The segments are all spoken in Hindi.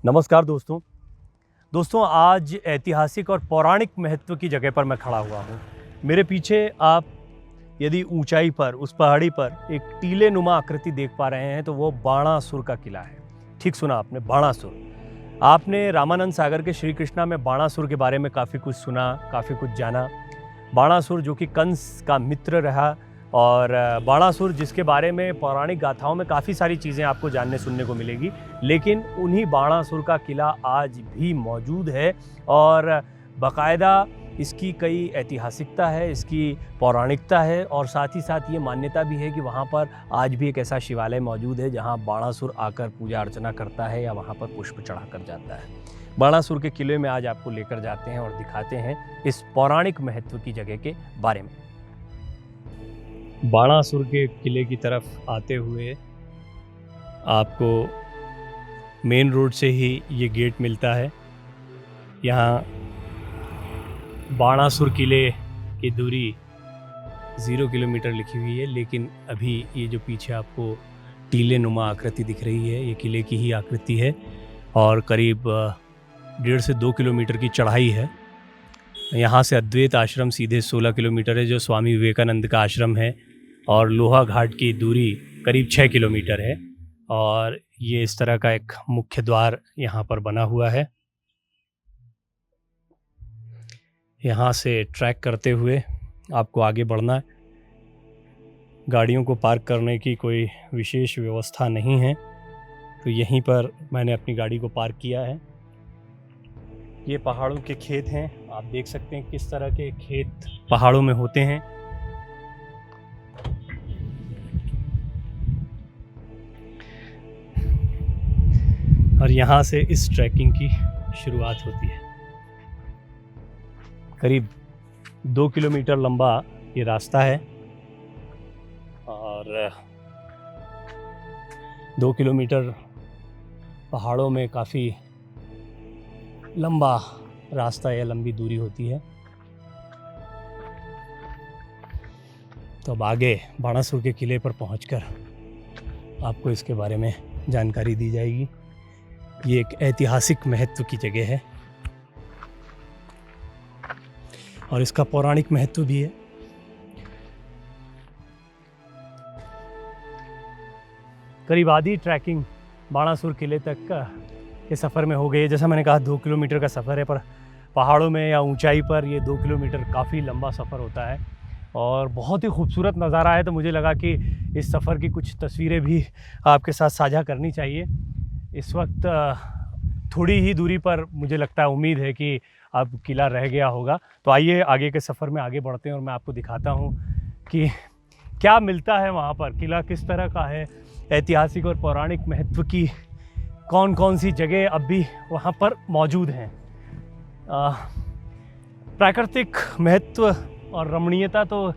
नमस्कार दोस्तों आज ऐतिहासिक और पौराणिक महत्व की जगह पर मैं खड़ा हुआ हूँ। मेरे पीछे आप यदि ऊंचाई पर उस पहाड़ी पर एक टीले नुमा आकृति देख पा रहे हैं तो वो बाणासुर का किला है। ठीक सुना आपने, बाणासुर। आपने रामानंद सागर के श्री कृष्णा में बाणासुर के बारे में काफ़ी कुछ सुना, काफ़ी कुछ जाना। बाणासुर जो कि कंस का मित्र रहा और बाणासुर जिसके बारे में पौराणिक गाथाओं में काफ़ी सारी चीज़ें आपको जानने सुनने को मिलेगी, लेकिन उन्हीं बाणासुर का किला आज भी मौजूद है और बाकायदा इसकी कई ऐतिहासिकता है, इसकी पौराणिकता है और साथ ही साथ ये मान्यता भी है कि वहाँ पर आज भी एक ऐसा शिवालय मौजूद है जहाँ बाणासुर आकर पूजा अर्चना करता है या वहाँ पर पुष्प चढ़ा कर जाता है। बाणासुर के किले में आज आपको लेकर जाते हैं और दिखाते हैं इस पौराणिक महत्व की जगह के बारे में। बाणासुर के किले की तरफ आते हुए आपको मेन रोड से ही ये गेट मिलता है। यहाँ बाणासुर किले की दूरी 0 किलोमीटर लिखी हुई है, लेकिन अभी ये जो पीछे आपको टीले नुमा आकृति दिख रही है ये किले की ही आकृति है और करीब 1.5 से 2 किलोमीटर की चढ़ाई है। यहाँ से अद्वैत आश्रम सीधे 16 किलोमीटर है जो स्वामी विवेकानंद का आश्रम है और लोहा घाट की दूरी करीब 6 किलोमीटर है और ये इस तरह का एक मुख्य द्वार यहाँ पर बना हुआ है। यहाँ से ट्रैक करते हुए आपको आगे बढ़ना है। गाड़ियों को पार्क करने की कोई विशेष व्यवस्था नहीं है, तो यहीं पर मैंने अपनी गाड़ी को पार्क किया है। ये पहाड़ों के खेत हैं, आप देख सकते हैं किस तरह के खेत पहाड़ों में होते हैं। और यहाँ से इस ट्रैकिंग की शुरुआत होती है। करीब 2 किलोमीटर लंबा ये रास्ता है और 2 किलोमीटर पहाड़ों में काफ़ी लंबा रास्ता या लंबी दूरी होती है। तो अब आगे बाणासुर के किले पर पहुंचकर आपको इसके बारे में जानकारी दी जाएगी। ये एक ऐतिहासिक महत्व की जगह है और इसका पौराणिक महत्व भी है। करीब आधी ट्रैकिंग बाणासुर किले तक के सफ़र में हो गई है। जैसा मैंने कहा 2 किलोमीटर का सफ़र है, पर पहाड़ों में या ऊंचाई पर ये 2 किलोमीटर काफ़ी लंबा सफ़र होता है और बहुत ही खूबसूरत नज़ारा है। तो मुझे लगा कि इस सफ़र की कुछ तस्वीरें भी आपके साथ साझा करनी चाहिए। इस वक्त थोड़ी ही दूरी पर मुझे लगता है, उम्मीद है कि अब किला रह गया होगा। तो आइए आगे के सफ़र में आगे बढ़ते हैं और मैं आपको दिखाता हूँ कि क्या मिलता है वहाँ पर, किला किस तरह का है, ऐतिहासिक और पौराणिक महत्व की कौन कौन सी जगह अब भी वहाँ पर मौजूद हैं। प्राकृतिक महत्व और रमणीयता तो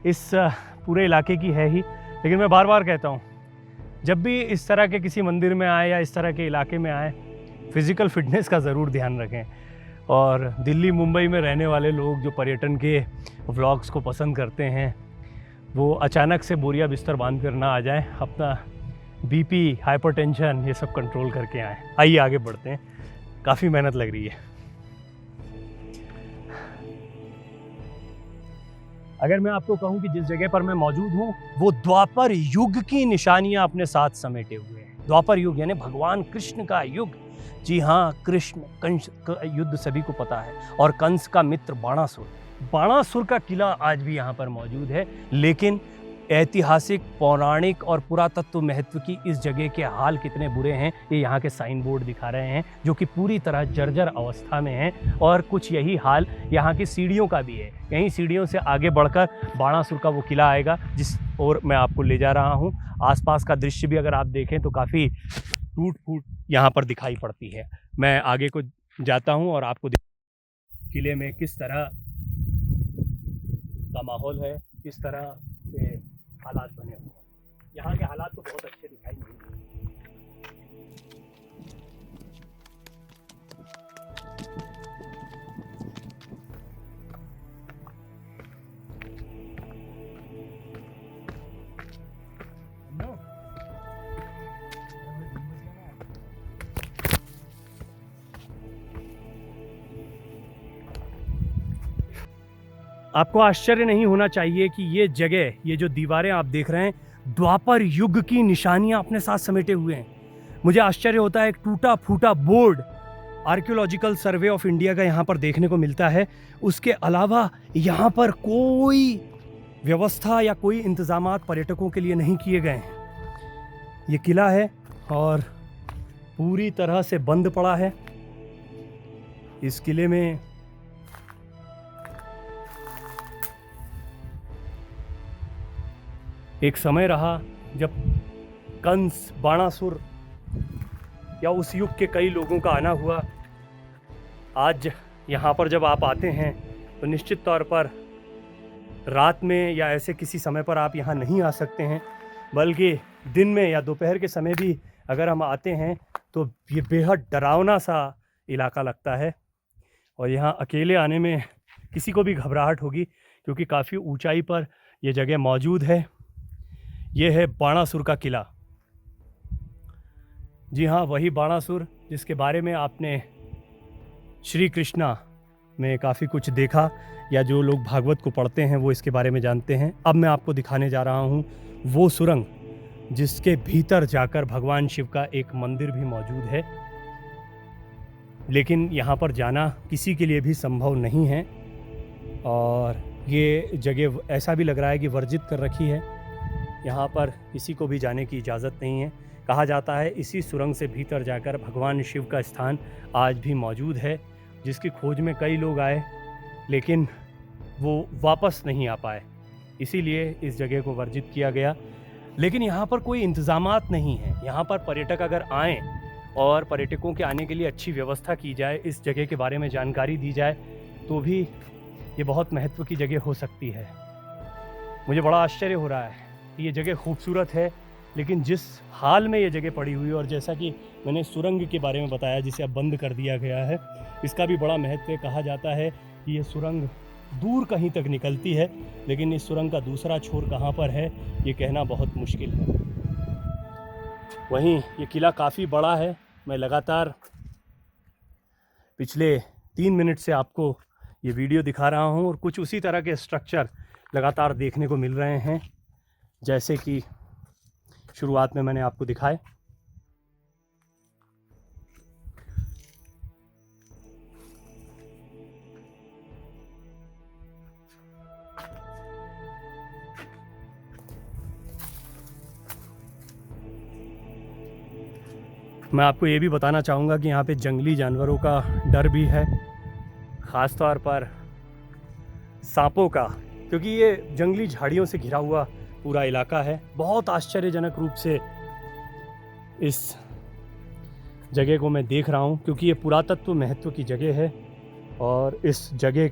इस पूरे इलाके की है ही, लेकिन मैं बार बार कहता हूँ जब भी इस तरह के किसी मंदिर में आए या इस तरह के इलाके में आए, फिज़िकल फिटनेस का ज़रूर ध्यान रखें। और दिल्ली मुंबई में रहने वाले लोग जो पर्यटन के व्लॉग्स को पसंद करते हैं वो अचानक से बोरिया बिस्तर बांध कर ना आ जाएं, अपना बीपी, हाइपरटेंशन ये सब कंट्रोल करके आएँ। आइए आगे बढ़ते हैं, काफ़ी मेहनत लग रही है। अगर मैं आपको कहूं कि जिस जगह पर मैं मौजूद हूं वो द्वापर युग की निशानियां अपने साथ समेटे हुए हैं। द्वापर युग यानी भगवान कृष्ण का युग। जी हाँ, कृष्ण कंस का युद्ध सभी को पता है और कंस का मित्र बाणासुर। बाणासुर का किला आज भी यहाँ पर मौजूद है, लेकिन ऐतिहासिक, पौराणिक और पुरातत्व महत्व की इस जगह के हाल कितने बुरे हैं ये यहाँ के साइन बोर्ड दिखा रहे हैं, जो कि पूरी तरह जर्जर अवस्था में हैं। और कुछ यही हाल यहाँ की सीढ़ियों का भी है। यहीं सीढ़ियों से आगे बढ़कर बाणासुर का वो किला आएगा जिस ओर मैं आपको ले जा रहा हूँ। आसपास का दृश्य भी अगर आप देखें तो काफ़ी टूट फूट यहाँ पर दिखाई पड़ती है। मैं आगे को जाता हूँ और आपको किले में किस तरह का माहौल है, किस तरह के हालात बने हुए हैं। यहाँ के हालात तो बहुत अच्छे दिखाई नहीं देते। आपको आश्चर्य नहीं होना चाहिए कि ये जगह, ये जो दीवारें आप देख रहे हैं, द्वापर युग की निशानियां अपने साथ समेटे हुए हैं। मुझे आश्चर्य होता है, एक टूटा फूटा board archaeological survey of India का यहाँ पर देखने को मिलता है। उसके अलावा यहाँ पर कोई व्यवस्था या कोई इंतजामात पर्यटकों के लिए नहीं किए गए हैं। ये किला है और पूरी तरह से बंद पड़ा है। इस किले में एक समय रहा जब कंस, बाणासुर या उस युग के कई लोगों का आना हुआ। आज यहाँ पर जब आप आते हैं तो निश्चित तौर पर रात में या ऐसे किसी समय पर आप यहाँ नहीं आ सकते हैं, बल्कि दिन में या दोपहर के समय भी अगर हम आते हैं तो ये बेहद डरावना सा इलाका लगता है। और यहाँ अकेले आने में किसी को भी घबराहट होगी, क्योंकि काफ़ी ऊंचाई पर ये जगह मौजूद है। ये है बाणासुर का किला। जी हाँ, वही बाणासुर जिसके बारे में आपने श्री कृष्णा में काफ़ी कुछ देखा, या जो लोग भागवत को पढ़ते हैं वो इसके बारे में जानते हैं। अब मैं आपको दिखाने जा रहा हूँ वो सुरंग जिसके भीतर जाकर भगवान शिव का एक मंदिर भी मौजूद है, लेकिन यहाँ पर जाना किसी के लिए भी संभव नहीं है। और ये जगह ऐसा भी लग रहा है कि वर्जित कर रखी है। यहाँ पर किसी को भी जाने की इजाज़त नहीं है। कहा जाता है इसी सुरंग से भीतर जाकर भगवान शिव का स्थान आज भी मौजूद है, जिसकी खोज में कई लोग आए लेकिन वो वापस नहीं आ पाए, इसीलिए इस जगह को वर्जित किया गया। लेकिन यहाँ पर कोई इंतज़ामात नहीं है। यहाँ पर पर्यटक अगर आएँ और पर्यटकों के आने के लिए अच्छी व्यवस्था की जाए, इस जगह के बारे में जानकारी दी जाए, तो भी ये बहुत महत्व की जगह हो सकती है। मुझे बड़ा आश्चर्य हो रहा है कि ये जगह खूबसूरत है, लेकिन जिस हाल में ये जगह पड़ी हुई है, और जैसा कि मैंने सुरंग के बारे में बताया जिसे अब बंद कर दिया गया है, इसका भी बड़ा महत्व है। कहा जाता है कि ये सुरंग दूर कहीं तक निकलती है, लेकिन इस सुरंग का दूसरा छोर कहाँ पर है ये कहना बहुत मुश्किल है। वहीं ये किला काफ़ी बड़ा है। मैं लगातार पिछले 3 मिनट से आपको ये वीडियो दिखा रहा हूँ और कुछ उसी तरह के स्ट्रक्चर लगातार देखने को मिल रहे हैं जैसे कि शुरुआत में मैंने आपको दिखाए। मैं आपको ये भी बताना चाहूँगा कि यहाँ पे जंगली जानवरों का डर भी है, ख़ास तौर पर सांपों का, क्योंकि ये जंगली झाड़ियों से घिरा हुआ पूरा इलाका है। बहुत आश्चर्यजनक रूप से इस जगह को मैं देख रहा हूँ, क्योंकि ये पुरातत्व महत्व की जगह है और इस जगह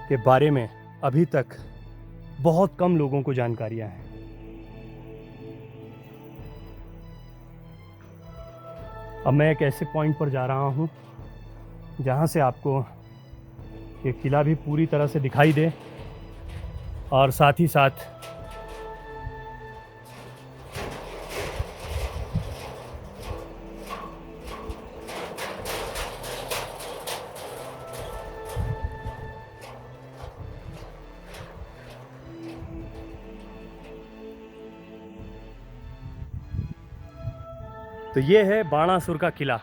के बारे में अभी तक बहुत कम लोगों को जानकारियाँ हैं। अब मैं एक ऐसे पॉइंट पर जा रहा हूँ जहाँ से आपको ये किला भी पूरी तरह से दिखाई दे और साथ ही साथ तो ये है बाणासुर का किला।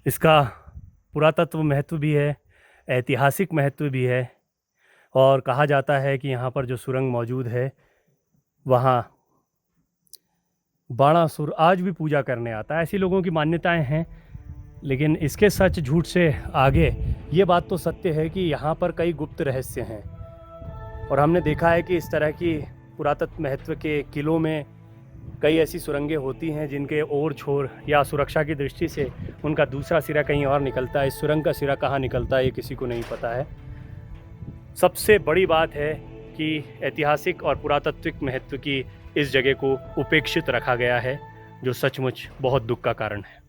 इसका पुरातत्व महत्व भी है, ऐतिहासिक महत्व भी है, और कहा जाता है कि यहाँ पर जो सुरंग मौजूद है वहाँ बाणासुर आज भी पूजा करने आता है। ऐसी लोगों की मान्यताएं हैं, लेकिन इसके सच झूठ से आगे ये बात तो सत्य है कि यहाँ पर कई गुप्त रहस्य हैं। और हमने देखा है कि इस तरह की पुरातत्व महत्व के किलों में कई ऐसी सुरंगें होती हैं जिनके ओर छोर या सुरक्षा की दृष्टि से उनका दूसरा सिरा कहीं और निकलता है। इस सुरंग का सिरा कहाँ निकलता है ये किसी को नहीं पता है। सबसे बड़ी बात है कि ऐतिहासिक और पुरातात्विक महत्व की इस जगह को उपेक्षित रखा गया है, जो सचमुच बहुत दुख का कारण है।